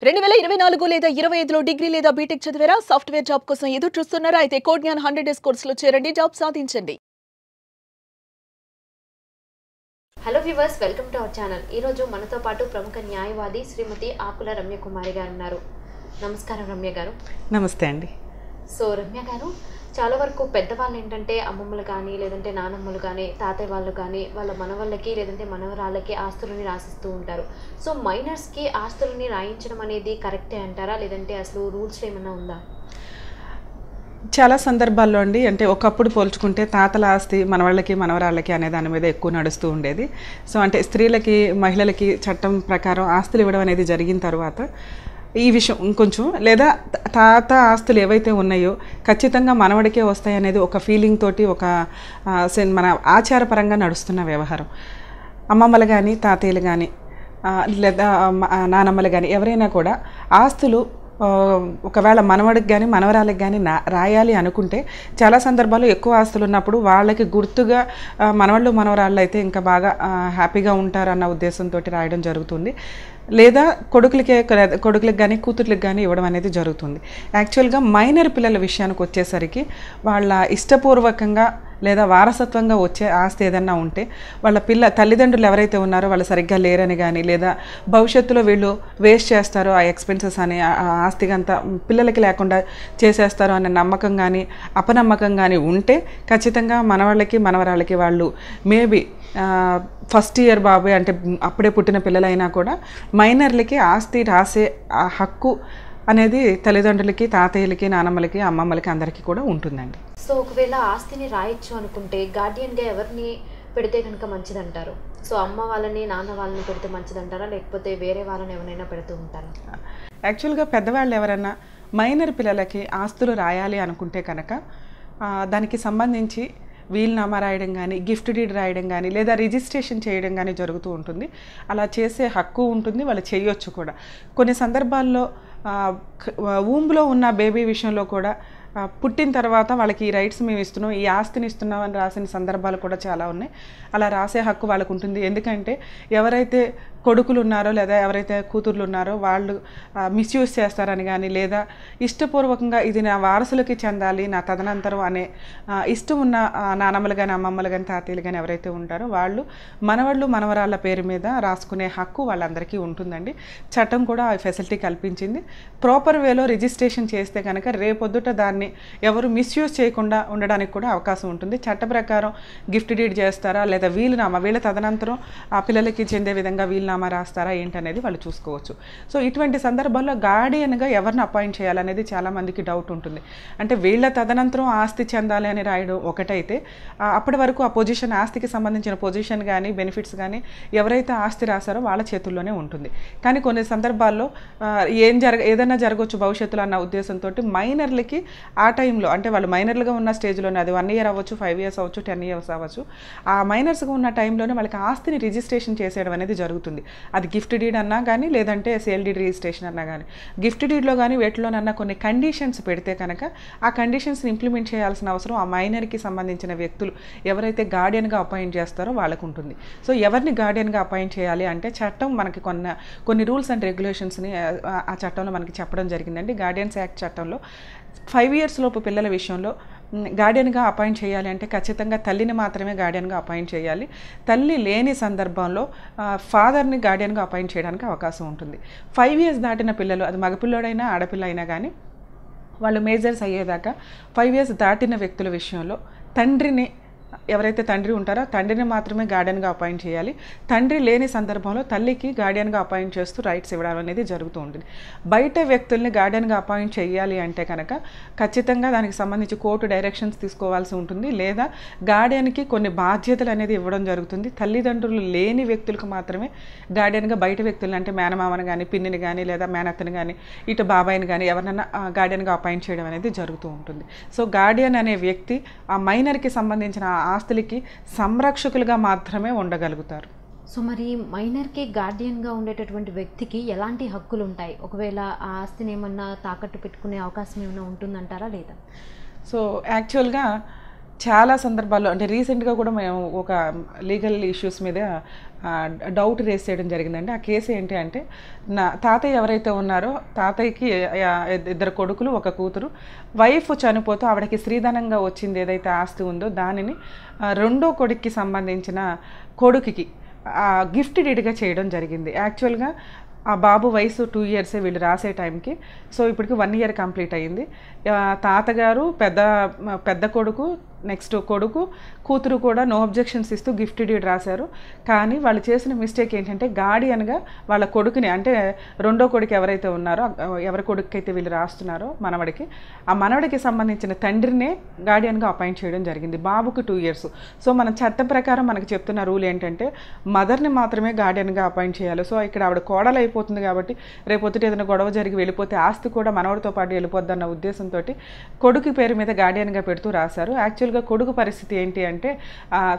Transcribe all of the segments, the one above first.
2024 లేదా 25లో డిగ్రీ లేదా బీటెక్ చదివారా? సాఫ్ట్‌వేర్ జాబ్ కోసం ఎదురు చూస్తున్నారా? అయితే కోడ్ జ్ఞాన్ 100 డేస్ కోర్సులో చేరండి, జాబ్ సాధించండి. Hello viewers, welcome to our channel. ఈరోజు మనతో పాటు ప్రముఖ న్యాయవాది శ్రీమతి ఆకుల రమ్య కుమారి గారు ఉన్నారు. నమస్కారం రమ్య గారు. నమస్తే అండి. సో రమ్య గారు, చాలా వరకు పెద్దవాళ్ళు ఏంటంటే అమ్మమ్మలు కానీ లేదంటే నానమ్మలు కానీ తాతయ్య వాళ్ళు కానీ వాళ్ళ మనవళ్ళకి లేదంటే మనవరాళ్ళకి ఆస్తులని రాసిస్తూ ఉంటారు. సో మైనర్స్కి ఆస్తులని రాయించడం అనేది కరెక్టే అంటారా, లేదంటే అసలు రూల్స్ ఏమైనా ఉందా? చాలా సందర్భాల్లో అండి, అంటే ఒకప్పుడు పోల్చుకుంటే తాతల ఆస్తి మనవాళ్ళకి మనవరాళ్ళకి అనే దాని మీద ఎక్కువ నడుస్తూ ఉండేది. సో అంటే స్త్రీలకి మహిళలకి చట్టం ప్రకారం ఆస్తులు ఇవ్వడం అనేది జరిగిన తర్వాత ఈ విషయం ఇంకొంచెం లేదా తాత ఆస్తులు ఏవైతే ఉన్నాయో ఖచ్చితంగా మనవడికే వస్తాయి అనేది ఒక ఫీలింగ్ తోటి ఒక మన ఆచారపరంగా నడుస్తున్న వ్యవహారం. అమ్మమ్మలు కానీ తాతయ్యలు కానీ లేదా నానమ్మలు కానీ ఎవరైనా కూడా ఆస్తులు ఒకవేళ మనవడికి కానీ మనవరాలకి కానీ రాయాలి అనుకుంటే చాలా సందర్భాల్లో ఎక్కువ ఆస్తులు ఉన్నప్పుడు వాళ్ళకి గుర్తుగా మనవాళ్ళు మనవరాళ్ళు అయితే ఇంకా బాగా హ్యాపీగా ఉంటారన్న ఉద్దేశంతో రాయడం జరుగుతుంది. లేదా కొడుకులకి కానీ కూతుర్లకు కానీ ఇవ్వడం అనేది జరుగుతుంది. యాక్చువల్గా మైనర్ పిల్లల విషయానికి వచ్చేసరికి వాళ్ళ ఇష్టపూర్వకంగా లేదా వారసత్వంగా వచ్చే ఆస్తి ఏదన్నా ఉంటే వాళ్ళ తల్లిదండ్రులు ఎవరైతే ఉన్నారో వాళ్ళు సరిగ్గా లేరని కానీ లేదా భవిష్యత్తులో వీళ్ళు వేస్ట్ చేస్తారో ఆ ఎక్స్పెన్సెస్ అని ఆస్తిగా అంతా పిల్లలకి లేకుండా చేసేస్తారో అనే నమ్మకం కానీ అపనమ్మకం కానీ ఉంటే ఖచ్చితంగా మనవాళ్ళకి మనవరాళ్ళకి వాళ్ళు మేబీ ఫస్ట్ ఇయర్ బాబే అంటే అప్పుడే పుట్టిన పిల్లలైనా కూడా మైనర్లకి ఆస్తి రాసే ఆ హక్కు అనేది తల్లిదండ్రులకి తాతయ్యలకి నానమ్మలకి అమ్మమ్మలకి అందరికీ కూడా ఉంటుందండి. సో ఒకవేళ ఆస్తిని రాయొచ్చు అనుకుంటే గార్డియన్గా ఎవరిని పెడితే కనుక మంచిదంటారు? సో అమ్మ వాళ్ళని నాన్న వాళ్ళని పెడితే మంచిదంటారా, లేకపోతే వేరే వాళ్ళని ఎవరైనా పెడుతూ ఉంటారా? యాక్చువల్గా పెద్దవాళ్ళు ఎవరైనా మైనర్ పిల్లలకి ఆస్తులు రాయాలి అనుకుంటే కనుక దానికి సంబంధించి వీల్నామా రాయడం కానీ గిఫ్ట్ డీడ్ రాయడం కానీ లేదా రిజిస్ట్రేషన్ చేయడం కానీ జరుగుతూ ఉంటుంది. అలా చేసే హక్కు ఉంటుంది, వాళ్ళు చేయొచ్చు కూడా. కొన్ని సందర్భాల్లో ఊంబ్లో ఉన్న బేబీ విషయంలో కూడా పుట్టిన తర్వాత వాళ్ళకి ఈ రైట్స్ మేము ఇస్తున్నాం, ఈ ఆస్తిని ఇస్తున్నాం అని రాసిన సందర్భాలు కూడా చాలా ఉన్నాయి. అలా రాసే హక్కు వాళ్ళకు ఉంటుంది. ఎందుకంటే ఎవరైతే కొడుకులు ఉన్నారో లేదా ఎవరైతే కూతుర్లు ఉన్నారో వాళ్ళు మిస్యూజ్ చేస్తారని కానీ లేదా ఇష్టపూర్వకంగా ఇది నా వారసులకి చెందాలి నా తదనంతరం అనే ఇష్టం ఉన్న నానమ్మలు కానీ అమ్మమ్మలు కానీ తాతయ్యలు కానీ ఎవరైతే ఉంటారో వాళ్ళు మనవాళ్ళు మనవరాళ్ళ పేరు మీద రాసుకునే హక్కు వాళ్ళందరికీ ఉంటుందండి. చట్టం కూడా ఆ ఫెసిలిటీ కల్పించింది. ప్రాపర్ వేలో రిజిస్ట్రేషన్ చేస్తే కనుక రేపొద్దుట దాన్ని ఎవరు మిస్యూజ్ చేయకుండా ఉండడానికి కూడా అవకాశం ఉంటుంది. చట్ట ప్రకారం గిఫ్ట్ డీడ్ చేస్తారా లేదా వీళ్ళ తదనంతరం ఆ పిల్లలకి చెందే విధంగా వీలునామా రాస్తారా ఏంటనేది వాళ్ళు చూసుకోవచ్చు. సో ఇటువంటి సందర్భాల్లో గార్డియన్గా ఎవరిని అపాయింట్ చేయాలనేది చాలామందికి డౌట్ ఉంటుంది. అంటే వీళ్ళ తదనంతరం ఆస్తి చెందాలి అని రాయడం ఒకటైతే అప్పటి వరకు ఆ పొజిషన్ ఆస్తికి సంబంధించిన పొజిషన్ కానీ బెనిఫిట్స్ కానీ ఎవరైతే ఆస్తి రాశారో వాళ్ళ చేతుల్లోనే ఉంటుంది. కానీ కొన్ని సందర్భాల్లో ఏదైనా జరగవచ్చు భవిష్యత్తులో అన్న ఉద్దేశంతో మైనర్లకి ఆ టైంలో అంటే వాళ్ళు మైనర్లుగా ఉన్న స్టేజ్లోనే అది 1 ఇయర్ అవ్వచ్చు, 5 ఇయర్స్ అవ్వచ్చు, 10 ఇయర్స్ అవ్వచ్చు, ఆ మైనర్స్గా ఉన్న టైంలోనే వాళ్ళకి ఆస్తిని రిజిస్ట్రేషన్ చేసేయడం అనేది జరుగుతుంది. అది గిఫ్ట్ డీడ్ అన్నా కానీ లేదంటే సేల్ డీడ్ రిజిస్ట్రేషన్ అన్నా కానీ గిఫ్ట్ డీడ్లో కానీ వేటిలోనన్నా కొన్ని కండిషన్స్ పెడితే కనుక ఆ కండిషన్స్ని ఇంప్లిమెంట్ చేయాల్సిన అవసరం ఆ మైనర్కి సంబంధించిన వ్యక్తులు ఎవరైతే గార్డియన్గా అపాయింట్ చేస్తారో వాళ్ళకు ఉంటుంది. సో ఎవరిని గార్డియన్గా అపాయింట్ చేయాలి అంటే చట్టం మనకి కొన్ని రూల్స్ అండ్ రెగ్యులేషన్స్ని ఆ చట్టంలో మనకి చెప్పడం జరిగిందండి. గార్డియన్స్ యాక్ట్ చట్టంలో 5 ఇయర్స్ లోపు పిల్లల విషయంలో గార్డియన్గా అపాయింట్ చేయాలి అంటే ఖచ్చితంగా తల్లిని మాత్రమే గార్డియన్గా అపాయింట్ చేయాలి. తల్లి లేని సందర్భంలో ఫాదర్ని గార్డియన్గా అపాయింట్ చేయడానికి అవకాశం ఉంటుంది. 5 ఇయర్స్ దాటిన పిల్లలు, అది మగపిల్లడైనా ఆడపిల్ల అయినా కానీ వాళ్ళు మేజర్స్ అయ్యేదాకా 5 ఇయర్స్ దాటిన వ్యక్తుల విషయంలో తండ్రిని ఎవరైతే తండ్రి ఉంటారో తండ్రిని మాత్రమే గార్డియన్గా అపాయింట్ చేయాలి. తండ్రి లేని సందర్భంలో తల్లికి గార్డియన్గా అపాయింట్ చేస్తూ రైట్స్ ఇవ్వడం అనేది జరుగుతూ ఉంటుంది. బయట వ్యక్తుల్ని గార్డియన్గా అపాయింట్ చేయాలి అంటే కనుక ఖచ్చితంగా దానికి సంబంధించి కోర్టు డైరెక్షన్స్ తీసుకోవాల్సి ఉంటుంది. లేదా గార్డియన్కి కొన్ని బాధ్యతలు అనేది ఇవ్వడం జరుగుతుంది. తల్లిదండ్రులు లేని వ్యక్తులకు మాత్రమే గార్డియన్గా బయట వ్యక్తులను అంటే మేనమామని కానీ పిన్నిని కానీ లేదా మేనత్తని కానీ ఇటు బాబాయిని కానీ ఎవరినైనా గార్డియన్గా అపాయింట్ చేయడం అనేది జరుగుతూ ఉంటుంది. సో గార్డియన్ అనే వ్యక్తి ఆ మైనర్కి సంబంధించిన ఆస్తులకి సంరక్షకులుగా మాత్రమే ఉండగలుగుతారు. సో మరి మైనర్కి గార్డియన్గా ఉండేటటువంటి వ్యక్తికి ఎలాంటి హక్కులు ఉంటాయి? ఒకవేళ ఆ ఆస్తిని ఏమన్నా తాకట్టు పెట్టుకునే అవకాశం ఏమైనా ఉంటుందంటారా లేదా? సో యాక్చువల్గా చాలా సందర్భాల్లో అంటే రీసెంట్గా కూడా మేము ఒక లీగల్ ఇష్యూస్ మీద డౌట్ రేస్ చేయడం జరిగిందండి. ఆ కేసు ఏంటి అంటే, నా తాతయ్య ఎవరైతే ఉన్నారో తాతయ్యకి 2 కొడుకులు 1 కూతురు. వైఫ్ చనిపోతూ ఆవిడకి స్త్రీధనంగా వచ్చింది ఏదైతే ఆస్తి ఉందో దానిని రెండో కొడుక్కి సంబంధించిన కొడుకుకి గిఫ్ట్ డీడ్గా చేయడం జరిగింది. యాక్చువల్గా ఆ బాబు వయసు 2 ఇయర్సే వీళ్ళు రాసే టైంకి. సో ఇప్పటికి 1 ఇయర్ కంప్లీట్ అయ్యింది. తాతగారు పెద్ద కొడుకు, నెక్స్ట్ కొడుకు, కూతురు కూడా నో అబ్జెక్షన్స్ ఇస్తూ గిఫ్ట్ డీడ్ రాశారు. కానీ వాళ్ళు చేసిన మిస్టేక్ ఏంటంటే గార్డియన్గా వాళ్ళ కొడుకుని, అంటే రెండో కొడుకు ఎవరైతే ఉన్నారో, ఎవరి కొడుకు అయితే వీళ్ళు రాస్తున్నారో మనవడికి, ఆ మనవడికి సంబంధించిన తండ్రినే గార్డియన్గా అపాయింట్ చేయడం జరిగింది. బాబుకు 2 ఇయర్స్. సో మన చట్టం ప్రకారం మనకు చెప్తున్న రూల్ ఏంటంటే మదర్ని మాత్రమే గార్డియన్గా అపాయింట్ చేయాలి. సో ఇక్కడ ఆవిడ కోడలు అయిపోతుంది కాబట్టి రేపొద్దుట ఏదైనా గొడవ జరిగి వెళ్ళిపోతే ఆస్తి కూడా మనవడితో పాటు వెళ్ళిపోద్దన్న ఉద్దేశంతో కొడుకు పేరు మీద గార్డియన్గా పెడుతూ రాశారు. యాక్చువల్గా కొడుకు పరిస్థితి ఏంటి అంటే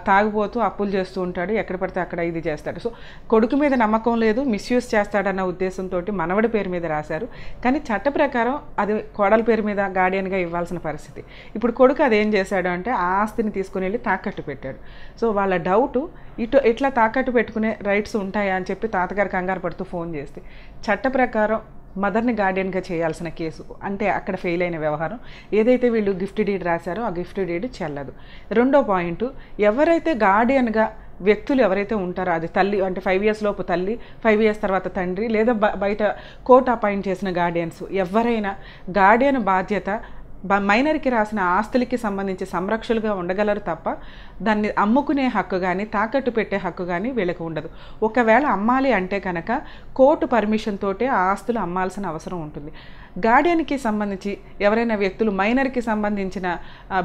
తాగుబోతూ అప్పులు చేస్తూ ఉంటాడు, ఎక్కడ పడితే అక్కడ ఇది చేస్తాడు. సో కొడుకు మీద నమ్మకం లేదు, మిస్యూజ్ చేస్తాడన్న ఉద్దేశంతో మనవడి పేరు మీద రాశారు. కానీ చట్ట ప్రకారం అది కోడల పేరు మీద గార్డియన్గా ఇవ్వాల్సిన పరిస్థితి. ఇప్పుడు కొడుకు అదేం చేశాడు అంటే ఆ ఆస్తిని తీసుకుని వెళ్ళి తాకట్టు పెట్టాడు. సో వాళ్ళ డౌటు ఇట్లా తాకట్టు పెట్టుకునే రైట్స్ ఉంటాయా అని చెప్పి తాతగారు కంగారు పడుతూ ఫోన్ చేస్తే, చట్ట ప్రకారం మదర్ని గార్డియన్గా చేయాల్సిన కేసు అంటే అక్కడ ఫెయిల్ అయిన వ్యవహారం. ఏదైతే వీళ్ళు గిఫ్ట్ డీడ్ రాశారో ఆ గిఫ్ట్ డీడ్ చెల్లదు. రెండో పాయింట్, ఎవరైతే గార్డియన్గా వ్యక్తులు ఎవరైతే ఉంటారో, అది తల్లి అంటే 5 ఇయర్స్ లోపు తల్లి, 5 ఇయర్స్ తర్వాత తండ్రి, లేదా బయట కోర్టు అపాయింట్ చేసిన గార్డియన్స్, ఎవరైనా గార్డియన్ బాధ్యత మైనర్కి రాసిన ఆస్తులకి సంబంధించి సంరక్షలుగా ఉండగలరు తప్ప దాన్ని అమ్ముకునే హక్కు కానీ తాకట్టు పెట్టే హక్కు కానీ వీళ్ళకి ఉండదు. ఒకవేళ అమ్మాలి అంటే కనుక కోర్టు పర్మిషన్ తోటే ఆ ఆస్తులు అమ్మాల్సిన అవసరం ఉంటుంది. గార్డియన్కి సంబంధించి ఎవరైనా వ్యక్తులు మైనర్కి సంబంధించిన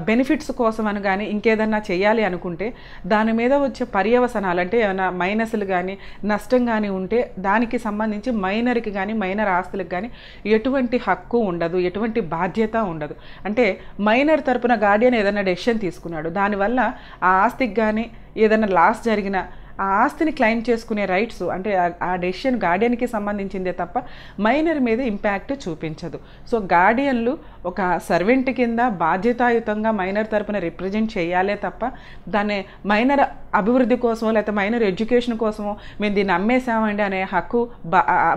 బెనిఫిట్స్ కోసం అని కానీ ఇంకేదన్నా చేయాలి అనుకుంటే దాని మీద వచ్చే పర్యవసనాలు అంటే ఏమైనా మైనస్లు కానీ నష్టం కానీ ఉంటే దానికి సంబంధించి మైనర్కి కానీ మైనర్ ఆస్తులకు కానీ ఎటువంటి హక్కు ఉండదు, ఎటువంటి బాధ్యత ఉండదు. అంటే మైనర్ తరపున గార్డియన్ ఏదైనా డెసిషన్ తీసుకున్నాడు, దానివల్ల ఆ ఆస్తికి కానీ ఏదైనా లాస్ జరిగిన ఆ ఆస్తిని క్లెయిమ్ చేసుకునే రైట్స్ అంటే ఆ డెసిషన్ గార్డియన్కి సంబంధించిందే తప్ప మైనర్ మీద ఇంపాక్ట్ చూపించదు. సో గార్డియన్లు ఒక సర్వెంట్ కింద బాధ్యతాయుతంగా మైనర్ తరపున రిప్రజెంట్ చేయాలే తప్ప దాన్ని మైనర్ అభివృద్ధి కోసమో లేకపోతే మైనర్ ఎడ్యుకేషన్ కోసమో మేము దీన్ని అమ్మేసామండి అనే హక్కు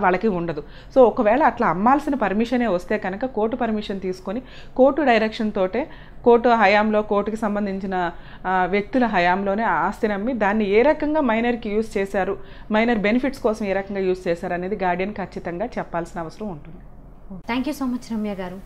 వాళ్ళకి ఉండదు. సో ఒకవేళ అట్లా అమ్మాల్సిన పర్మిషనే వస్తే కనుక కోర్టు పర్మిషన్ తీసుకొని కోర్టు డైరెక్షన్ తోటే కోర్టు హయాంలో కోర్టుకి సంబంధించిన వ్యక్తుల హయాంలోనే ఆస్తిని అమ్మి దాన్ని ఏ రకంగా మైనర్కి యూజ్ చేశారు, మైనర్ బెనిఫిట్స్ కోసం ఏ రకంగా యూజ్ చేశారు అనేది గార్డియన్ ఖచ్చితంగా చెప్పాల్సిన అవసరం ఉంటుంది. Thank you so much Ramya గారు.